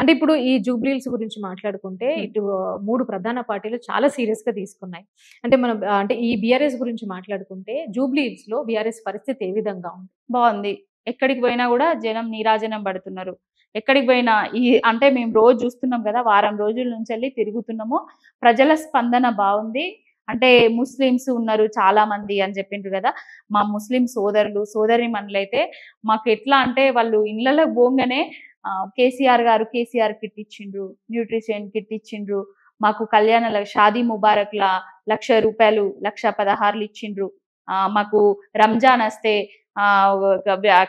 అంటే ఇప్పుడు ఈ జూబ్లీహిల్స్ గురించి మాట్లాడుకుంటే ఇటు 3 ప్రధాన పార్టీలు చాలా సీరియస్‌గా తీసుకున్నాయి. అంటే మనం అంటే ఈ బీఆర్ఎస్ గురించి మాట్లాడుకుంటే జూబ్లీహిల్స్‌లో బీఆర్ఎస్ పరిస్థితి ఏ విధంగా ఉంది? బావుంది. ఎక్కడికి పోయినా గూడా జనం నీరాజనం పడుతున్నారు. ఎక్కడికి పోయినా అంటే మేము రోజు చూస్తున్నాం గదా! వారం రోజుల నుంచెల్లి తిరుగుతున్నాము. ప్రజల స్పందన బావుంది. అంటే ముస్లిమ్స్ ఉన్నారు చాలా మంది అని చెప్పిండ్రు గదా! మా ముస్లిం సోదరులు, సోదరీమణులైతే మాకెట్లా అంటే వాళ్ళు ఇళ్ళలోకి పోంగానే కేసీఆర్ కిట్ ఇచ్చిండ్రు. న్యూట్రిషన్ కిట్ ఇచ్చిండ్రు. మాకు షాదీ ముబారక్‌ల రూ. 1,00,000 1,16,000 ఇచ్చిండ్రు. మాకు రంజాన్ వస్తే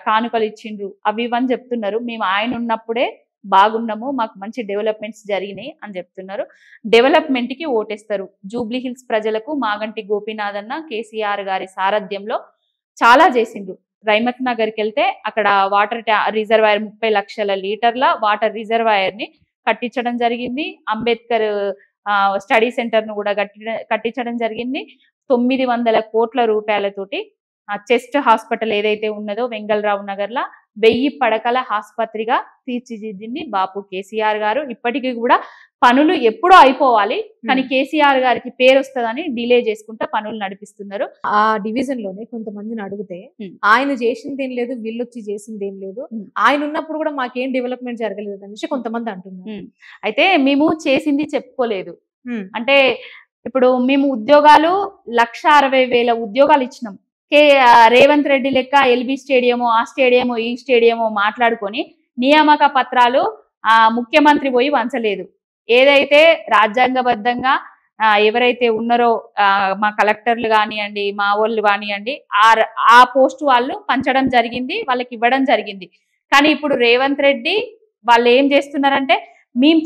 కానుకలు ఇచ్చిండ్రు. అవి ఇవని చెప్తున్నారు. మేము ఆయన ఉన్నప్పుడే బాగున్నాము. మాకు మంచి డెవలప్‌మెంట్స్ జరిగినాయి అని చెప్తున్నారు. డెవలప్‌మెంట్‌కి ఓటేస్తారు. జూబ్లీ హిల్స్ ప్రజలకు మాగంటి గోపీనాథ్ అన్న కేసీఆర్ గారి సారథ్యంలో చాలా చేసిండ్రు. రైమత్ నగర్‌కెళ్తే అక్కడ వాటర్ రిజర్వాయర్ 30 లక్షల లీటర్ల వాటర్ రిజర్వాయర్‌ని కట్టించడం జరిగింది. అంబేద్కర్ స్టడీ సెంటర్‌ను కూడా కట్టించడం జరిగింది. 900 కోట్ల రూపాయలతోటి చెస్ట్ హాస్పిటల్ ఏదైతే ఉన్నదో వెంగళరావు నగర్‌ల 1000 పడకల ఆసుపత్రిగా తీర్చిదిద్దింది బాపు కేసీఆర్ గారు. ఇప్పటికీ కూడా పనులు ఎప్పుడో అయిపోవాలి, కానీ కేసీఆర్ గారికి పేరు వస్తుందని డిలే చేసుకుంటా పనులు నడిపిస్తున్నారు. ఆ డివిజన్ లోనే కొంతమందిని అడిగితే ఆయన చేసింది ఏం లేదు, వీళ్ళొచ్చి చేసింది ఏం లేదు, ఆయన ఉన్నప్పుడు కూడా మాకేం డెవలప్మెంట్ జరగలేదు అనేసి కొంతమంది అంటున్నారు. అయితే మేము చేసింది చెప్పుకోలేదు. అంటే ఇప్పుడు మేము ఉద్యోగాలు 1,60,000 ఉద్యోగాలు ఇచ్చినాం. రేవంత్ రెడ్డి లెక్క ఎల్బీ స్టేడియమో ఆ స్టేడియమో ఈ స్టేడియమో మాట్లాడుకొని నియామక పత్రాలు ముఖ్యమంత్రి పోయి వంచలేదు. ఏదైతే రాజ్యాంగబద్ధంగా ఎవరైతే ఉన్నారో మా కలెక్టర్లు కానివ్వండి, మా వాళ్ళు కానివ్వండి, ఆ పోస్ట్ వాళ్ళు పంచడం జరిగింది, వాళ్ళకి ఇవ్వడం జరిగింది. కానీ ఇప్పుడు రేవంత్ రెడ్డి వాళ్ళు ఏం చేస్తున్నారంటే మేము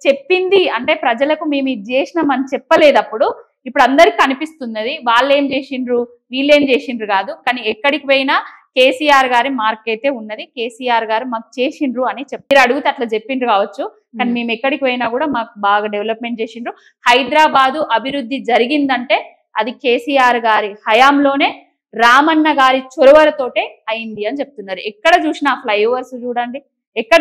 చెప్పింది అంటే ప్రజలకు మేము ఇది చేసినామని చెప్పలేదప్పుడు. ఇప్పుడు అందరికి కనిపిస్తున్నది వాళ్ళు ఏం చేసిండ్రు వీళ్ళేం చేసిండ్రు కాదు, కానీ ఎక్కడికి పోయినా కేసీఆర్ గారి మార్క్ అయితే ఉన్నది. కేసీఆర్ గారు మాకు చేసిండ్రు అని మీరు అడిగితే అట్లా చెప్పిండ్రు కావచ్చు, కానీ మేము ఎక్కడికి పోయినా కూడా మాకు బాగా డెవలప్మెంట్ చేసిండ్రు. హైదరాబాదు అభివృద్ధి జరిగిందంటే అది కేసీఆర్ గారి హయాంలోనే రామన్న గారి చొరవలతోటే అయింది అని చెప్తున్నారు. ఎక్కడ చూసినా ఫ్లైఓవర్స్ చూడండి, ఎక్కడ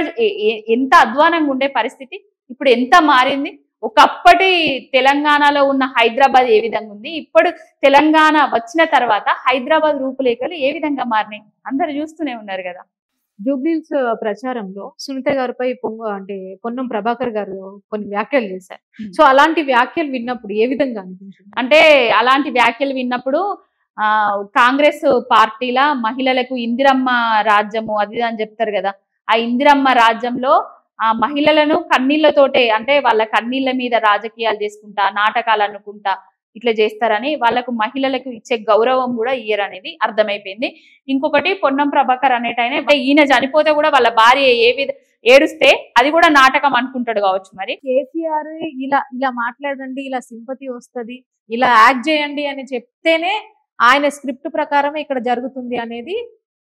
ఎంత అధ్వానంగా ఉండే పరిస్థితి ఇప్పుడు ఎంత మారింది. ఒకప్పటి తెలంగాణలో ఉన్న హైదరాబాద్ ఏ విధంగా ఉంది, ఇప్పుడు తెలంగాణ వచ్చిన తర్వాత హైదరాబాద్ రూపురేఖలు ఏ విధంగా మారినాయి అందరు చూస్తూనే ఉన్నారు కదా. జూబ్లీహిల్స్ ప్రచారంలో సునీత గారిపై అంటే పొన్నం ప్రభాకర్ గారు కొన్ని వ్యాఖ్యలు చేశారు. సో అలాంటి వ్యాఖ్యలు విన్నప్పుడు ఏ విధంగా అనిపించింది? అంటే అలాంటి వ్యాఖ్యలు విన్నప్పుడు కాంగ్రెస్ పార్టీల మహిళలకు ఇందిరమ్మ రాజ్యము అది అని చెప్తారు కదా, ఆ ఇందిరమ్మ రాజ్యంలో ఆ మహిళలను కన్నీళ్లతోటే అంటే వాళ్ళ కన్నీళ్ల మీద రాజకీయాలు చేసుకుంటా నాటకాలు అనుకుంటా ఇట్లా చేస్తారని వాళ్ళకు మహిళలకు ఇచ్చే గౌరవం కూడా ఇయ్యరు అనేది అర్థమైపోయింది. ఇంకొకటి పొన్నం ప్రభాకర్ అనేటైనా ఈయన చనిపోతే కూడా వాళ్ళ భార్య ఏడుస్తే అది కూడా నాటకం అనుకుంటాడు కావచ్చు. మరి కేసీఆర్ ఇలా మాట్లాడండి, ఇలా సింపతి వస్తుంది, ఇలా యాక్ట్ చేయండి అని చెప్తేనే ఆయన స్క్రిప్ట్ ప్రకారం ఇక్కడ జరుగుతుంది అనేది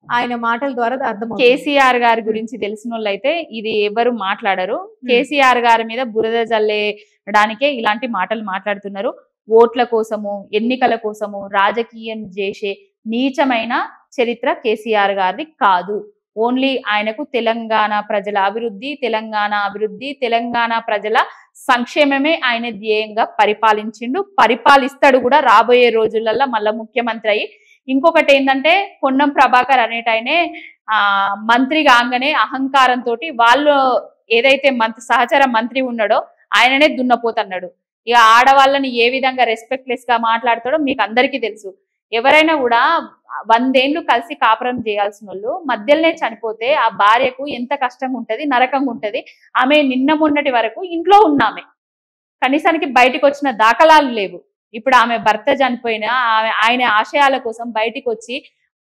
ఆయన మాటల ద్వారా అర్థం. కేసీఆర్ గారి గురించి తెలిసిన వాళ్ళైతే ఇది ఎవరు మాట్లాడరు. కేసీఆర్ గారి మీద బురద జల్లేయడానికే ఇలాంటి మాటలు మాట్లాడుతున్నారు. ఓట్ల కోసము ఎన్నికల కోసము రాజకీయం చేసే నీచమైన చరిత్ర కేసీఆర్ గారిది కాదు. ఓన్లీ ఆయనకు తెలంగాణ ప్రజల అభివృద్ధి, తెలంగాణ ప్రజల సంక్షేమమే ఆయన ధ్యేయంగా పరిపాలిస్తాడు కూడా రాబోయే రోజులలో మళ్ళా ముఖ్యమంత్రి అయ్యి. ఇంకొకటి ఏంటంటే పొన్నం ప్రభాకర్ అనేటైనే మంత్రి కాగానే అహంకారంతో వాళ్ళు ఏదైతే సహచర మంత్రి ఉన్నాడో ఆయననే దున్నపోతన్నాడు. ఇక ఆడవాళ్ళని ఏ విధంగా రెస్పెక్ట్లెస్ గా మాట్లాడతాడో మీకు అందరికీ తెలుసు. ఎవరైనా కూడా 100 ఏళ్ళు కలిసి కాపురం చేయాల్సిన వాళ్ళు మధ్యలోనే చనిపోతే ఆ భార్యకు ఎంత కష్టంగా ఉంటది, నరకంగా ఉంటది. ఆమె నిన్న మొన్నటి వరకు ఇంట్లో ఉన్నామే, కనీసానికి బయటకు వచ్చిన దాఖలాలు లేవు. ఇప్పుడు ఆమె భర్త చనిపోయినా ఆయన ఆశయాల కోసం బయటికి వచ్చి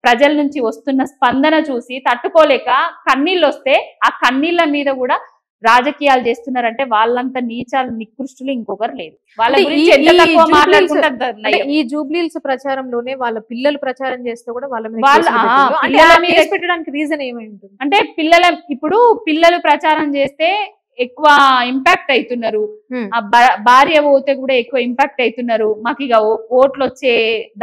ప్రజల నుంచి వస్తున్న స్పందన చూసి తట్టుకోలేక కన్నీళ్ళు వస్తే ఆ కన్నీళ్ళ మీద కూడా రాజకీయాలు చేస్తున్నారంటే వాళ్ళంత నీచాలు నికృష్టులు ఇంకొకరు లేదు. వాళ్ళ గురించి ఎంత తక్కువ మాట్లాడుకుంటారు. ఈ జూబ్లీహిల్స్ ప్రచారంలోనే వాళ్ళ పిల్లలు ప్రచారం చేస్తే కూడా వాళ్ళ పెట్టడానికి రీజన్ ఏమై ఉంటుంది అంటే ఇప్పుడు పిల్లలు ప్రచారం చేస్తే ఎక్కువ ఇంపాక్ట్ అవుతున్నారు, భార్య పోతే కూడా ఎక్కువ ఇంపాక్ట్ అవుతున్నారు. మాకు ఇక ఓట్లు వచ్చే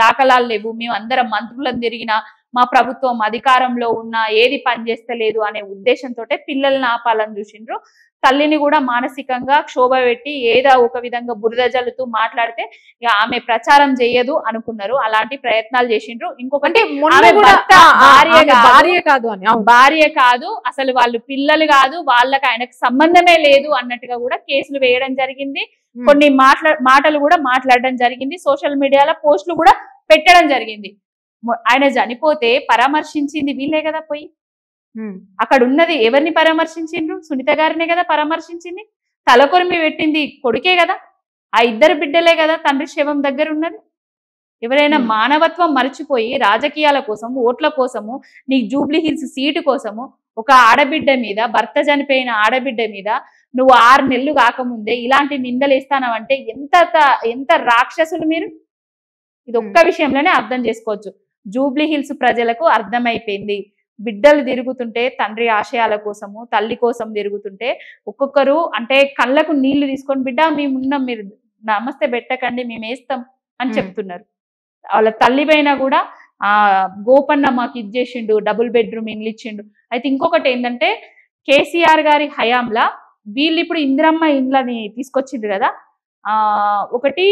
దాఖలాలు లేవు, మేము అందరం మంత్రులను తిరిగినా మా ప్రభుత్వం అధికారంలో ఉన్న ఏది పనిచేస్తలేదు అనే ఉద్దేశంతో పిల్లల్ని ఆపాలని చూసిండ్రు. తల్లిని కూడా మానసికంగా క్షోభ పెట్టి ఏదో ఒక విధంగా బురద జల్లుతూ మాట్లాడితే ఇక ఆమె ప్రచారం చేయదు అనుకున్నారు. అలాంటి ప్రయత్నాలు చేసిండ్రు. ఇంకొకటి భార్య కాదు, అసలు వాళ్ళు పిల్లలు కాదు, వాళ్ళకి ఆయనకు సంబంధమే లేదు అన్నట్టుగా కూడా కేసులు వేయడం జరిగింది. కొన్ని మాటలు కూడా మాట్లాడడం జరిగింది. సోషల్ మీడియాలో పోస్టులు కూడా పెట్టడం జరిగింది. ఆయన చనిపోతే పరామర్శించింది వీళ్ళే కదా పోయి. అక్కడ ఉన్నది ఎవరిని పరామర్శించిండ్రు? సునీత గారినే కదా పరామర్శించింది. తలకొరిమి పెట్టింది కొడుకే కదా, ఆ ఇద్దరు బిడ్డలే కదా తండ్రి శవం దగ్గర ఉన్నది. ఎవరైనా మానవత్వం మర్చిపోయి రాజకీయాల కోసం, ఓట్ల కోసము, నీ జూబ్లీ హిల్స్ సీటు కోసము ఒక ఆడబిడ్డ మీద, భర్త చనిపోయిన ఆడబిడ్డ మీద నువ్వు 6 నెలలు కాకముందే ఇలాంటి నిందలు వేస్తానవంటే ఎంత రాక్షసులు మీరు. ఇది ఒక్క విషయంలోనే అర్థం చేసుకోవచ్చు. జూబ్లీ హిల్స్ ప్రజలకు అర్థమైపోయింది. బిడ్డలు తిరుగుతుంటే తండ్రి ఆశయాల కోసము, తల్లి కోసం తిరుగుతుంటే ఒక్కొక్కరు అంటే కళ్ళకు నీళ్లు తీసుకొని బిడ్డ మేమున్నాం, మీరు నమస్తే పెట్టకండి, మేము వేస్తాం అని చెప్తున్నారు. వాళ్ళ తల్లి పైన కూడా గోపన్న మాకు ఇచ్చేసిండు, డబుల్ బెడ్రూమ్ ఇండ్లు ఇచ్చిండు. అయితే ఇంకొకటి ఏంటంటే కేసీఆర్ గారి హయాంలా వీళ్ళు ఇప్పుడు ఇందిరమ్మ ఇండ్లని తీసుకొచ్చిండ్రు కదా, ఒకటి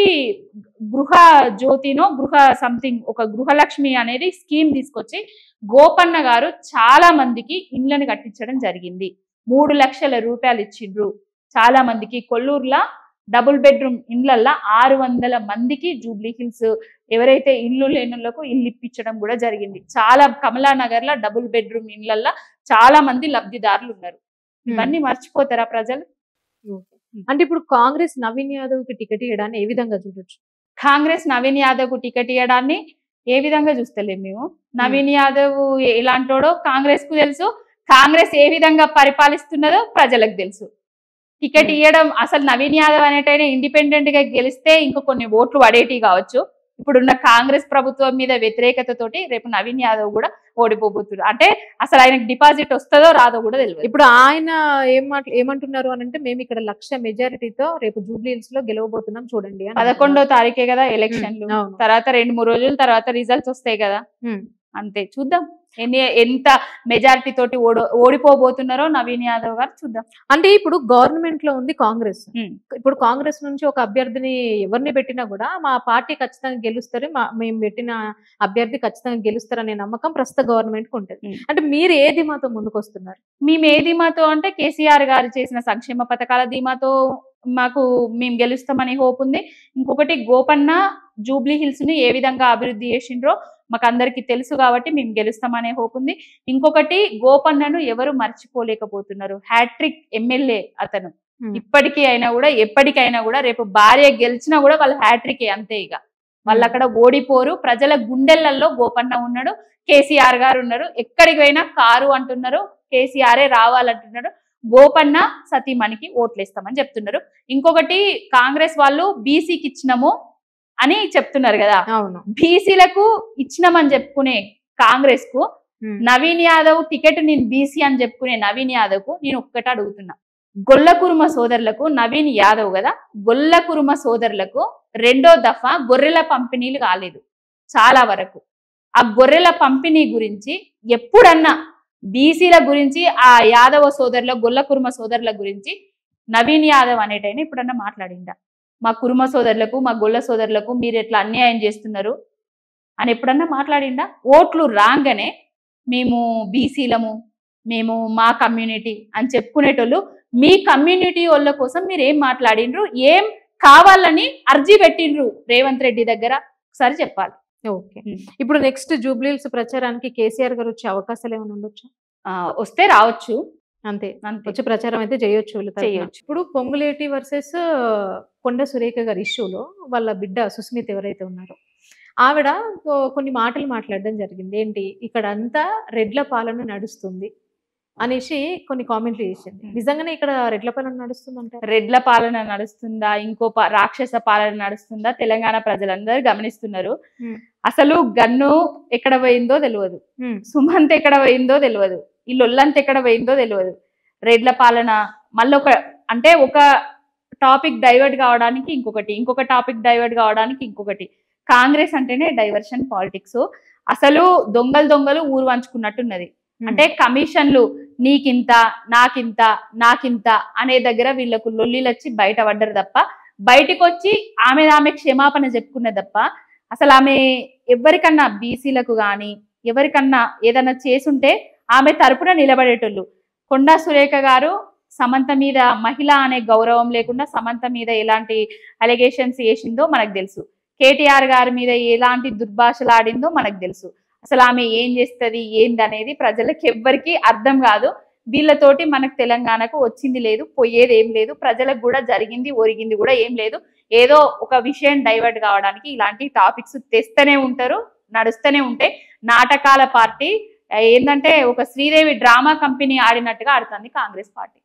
గృహ జ్యోతినో గృహ సంథింగ్ ఒక గృహలక్ష్మి అనేది స్కీమ్ తీసుకొచ్చి గోపన్న గారు చాలా మందికి ఇండ్లను కట్టించడం జరిగింది. 3 లక్షల రూపాయలు ఇచ్చిండ్రు చాలా మందికి. కొల్లూరులో డబుల్ బెడ్రూమ్ ఇండ్లల్లో 600 మందికి జూబ్లీ హిల్స్ ఎవరైతే ఇల్లు లేనులకు ఇల్లు ఇప్పించడం కూడా జరిగింది. చాలా కమలానగర్ లో డబుల్ బెడ్రూమ్ ఇండ్లల్లో చాలా మంది లబ్ధిదారులు ఉన్నారు. ఇవన్నీ మర్చిపోతారా ప్రజలు? అంటే ఇప్పుడు కాంగ్రెస్ నవీన్ యాదవ్ కి టికెట్ ఇవ్వడాన్ని ఏ విధంగా చూడొచ్చు? కాంగ్రెస్ నవీన్ యాదవ్ కు టికెట్ ఇవ్వడాన్ని ఏ విధంగా చూస్తలేము మేము. నవీన్ యాదవ్ ఎలాంటోడో కాంగ్రెస్ కు తెలుసు, కాంగ్రెస్ ఏ విధంగా పరిపాలిస్తున్నదో ప్రజలకు తెలుసు. టికెట్ ఇవ్వడం అసలు నవీన్ యాదవ్ అనేటైనా ఇండిపెండెంట్ గా గెలిస్తే ఇంకా కొన్ని ఓట్లు పడేటి కావచ్చు. ఇప్పుడున్న కాంగ్రెస్ ప్రభుత్వం మీద వ్యతిరేకతతోటి రేపు నవీన్ యాదవ్ కూడా ఓడిపోబోతున్నారు. అంటే అసలు ఆయనకు డిపాజిట్ వస్తుందో రాదో కూడా తెలియదు. ఇప్పుడు ఆయన ఏమంటున్నారు అని అంటే మేము ఇక్కడ 1,00,000 మెజారిటీతో రేపు జూబ్లీ హిల్స్ లో గెలవబోతున్నాం చూడండి. 11వ తారీఖే కదా ఎలక్షన్లు, తర్వాత 2-3 రోజుల తర్వాత రిజల్ట్స్ వస్తాయి కదా, అంతే. చూద్దాం ఎంత మెజారిటీ తోటి ఓడిపోబోతున్నారో నవీన్ యాదవ్ గారు, చూద్దాం. అంటే ఇప్పుడు గవర్నమెంట్ లో ఉంది కాంగ్రెస్. ఇప్పుడు కాంగ్రెస్ నుంచి ఒక అభ్యర్థిని ఎవరిని పెట్టినా కూడా మా పార్టీ ఖచ్చితంగా గెలుస్తారు, మేము పెట్టిన అభ్యర్థి ఖచ్చితంగా గెలుస్తారనే నమ్మకం ప్రస్తుత గవర్నమెంట్ కు ఉంటుంది. అంటే మీరు ఏ ధీమాతో ముందుకు వస్తున్నారు? మేము ఏ ధీమాతో అంటే కేసీఆర్ గారు చేసిన సంక్షేమ పథకాల ధీమాతో మేము గెలుస్తామని హోప్ ఉంది. ఇంకొకటి గోపన్న జూబ్లీ హిల్స్ ని ఏ విధంగా అభివృద్ధి చేసిండ్రో మాకు అందరికి తెలుసు కాబట్టి మేము గెలుస్తామనే హోప్ ఉంది. ఇంకొకటి గోపన్నను ఎవరు మర్చిపోలేకపోతున్నారు. హ్యాట్రిక్ ఎమ్మెల్యే అతను. ఇప్పటికీ అయినా కూడా ఎప్పటికైనా కూడా రేపు భార్య గెలిచినా కూడా వాళ్ళ హ్యాట్రికే, అంతే. ఇక వాళ్ళు అక్కడ ఓడిపోరు. ప్రజల గుండెలలో గోపన్న ఉన్నాడు, కేసీఆర్ గారు ఉన్నారు. ఎక్కడికి పోయినా కారు అంటున్నారు, కేసీఆరే రావాలంటున్నారు. గోపన్న సతీమణికి ఓట్లేస్తామని చెప్తున్నారు. ఇంకొకటి కాంగ్రెస్ వాళ్ళు బీసీకి ఇచ్చినాము అని చెప్తున్నారు కదా, బీసీలకు ఇచ్చినామని చెప్పుకునే కాంగ్రెస్ కు నవీన్ యాదవ్ టికెట్ నేను బీసీ అని చెప్పుకునే నవీన్ యాదవ్ కు నేను ఒక్కటి అడుగుతున్నా. గొల్లకురుమ సోదరులకు నవీన్ యాదవ్ కదా, గొల్లకురుమ సోదరులకు 2వ దఫా గొర్రెల పంపిణీలు కాలేదు చాలా వరకు. ఆ గొర్రెల పంపిణీ గురించి ఎప్పుడన్నా బీసీల గురించి, ఆ యాదవ సోదరుల గొల్లకురుమ సోదరుల గురించి నవీన్ యాదవ్ అనేటైనా ఇప్పుడన్నా మాట్లాడిందా? మా కురుమ సోదరులకు, మా గొల్ల సోదరులకు మీరు ఎట్లా అన్యాయం చేస్తున్నారు అని ఎప్పుడన్నా మాట్లాడిందా? ఓట్లు రాగానే మేము బీసీలము, మేము మా కమ్యూనిటీ అని చెప్పుకునేటోళ్ళు మీ కమ్యూనిటీ వాళ్ళ కోసం మీరు ఏం మాట్లాడిండ్రు, ఏం కావాలని అర్జీ పెట్టిండ్రు రేవంత్ రెడ్డి దగ్గర, ఒకసారి చెప్పాలి. ఓకే, ఇప్పుడు నెక్స్ట్ జూబ్లీ హిల్స్ ప్రచారానికి కేసీఆర్ గారు వచ్చే అవకాశాలు ఏమైనా ఉండొచ్చు? వస్తే రావచ్చు, అంతే. వచ్చి ప్రచారం అయితే చేయొచ్చు. ఇప్పుడు పొంగులేటి వర్సెస్ కొండ సురేఖ గారి ఇష్యూలో వాళ్ళ బిడ్డ సుస్మిత్ ఎవరైతే ఉన్నారో ఆవిడ కొన్ని మాటలు మాట్లాడడం జరిగింది. ఏంటి, ఇక్కడ అంతా రెడ్ల పాలన నడుస్తుంది అనేసి కొన్ని కామెంట్లు చేసింది. నిజంగానే ఇక్కడ రెడ్ల పాలన నడుస్తుందంట? రెడ్ల పాలన నడుస్తుందా, ఇంకో రాక్షస పాలన నడుస్తుందా, తెలంగాణ ప్రజలందరూ గమనిస్తున్నారు. అసలు గన్ను ఎక్కడ పోయిందో తెలియదు, సుమంత్ ఎక్కడ పోయిందో తెలియదు, ఈ లొల్లంత ఎక్కడ పోయిందో తెలియదు. రెడ్ల పాలన మళ్ళీ ఒక టాపిక్ డైవర్ట్ కావడానికి ఇంకొకటి, ఇంకొక టాపిక్ డైవర్ట్ కావడానికి ఇంకొకటి. కాంగ్రెస్ అంటేనే డైవర్షన్ పాలిటిక్స్. అసలు దొంగలు ఊరు వంచుకున్నట్టున్నది. అంటే కమిషన్లు నీకింత నాకింత నాకింత అనే దగ్గర వీళ్ళకు లొల్లిలు వచ్చి బయట పడ్డారు తప్ప, బయటికి వచ్చి ఆమె క్షమాపణ చెప్పుకున్నది తప్ప అసలు ఆమె ఎవరికన్నా బీసీలకు కానీ ఎవరికన్నా ఏదన్నా చేసుంటే ఆమె తరపున నిలబడేటోళ్ళు. కొండా సురేఖ గారు సమంత మీద మహిళ అనే గౌరవం లేకుండా సమంత మీద ఎలాంటి అలిగేషన్స్ వేసిందో మనకు తెలుసు. కేటీఆర్ గారి మీద ఎలాంటి దుర్భాషలు ఆడిందో మనకు తెలుసు. అసలు ఆమె ఏం చేస్తుంది ఏంది అనేది ప్రజలకు ఎవ్వరికి అర్థం కాదు. వీళ్ళతోటి మనకు తెలంగాణకు వచ్చింది లేదు, పోయేది ఏం లేదు, ప్రజలకు కూడా జరిగింది ఒరిగింది కూడా ఏం లేదు. ఏదో ఒక విషయం డైవర్ట్ కావడానికి ఇలాంటి టాపిక్స్ తెస్తూనే ఉంటారు, నడుస్తూనే ఉంటాయి. నాటకాల పార్టీ ఏంటంటే ఒక శ్రీదేవి డ్రామా కంపెనీ ఆడినట్టుగా ఆడుతుంది కాంగ్రెస్ పార్టీ.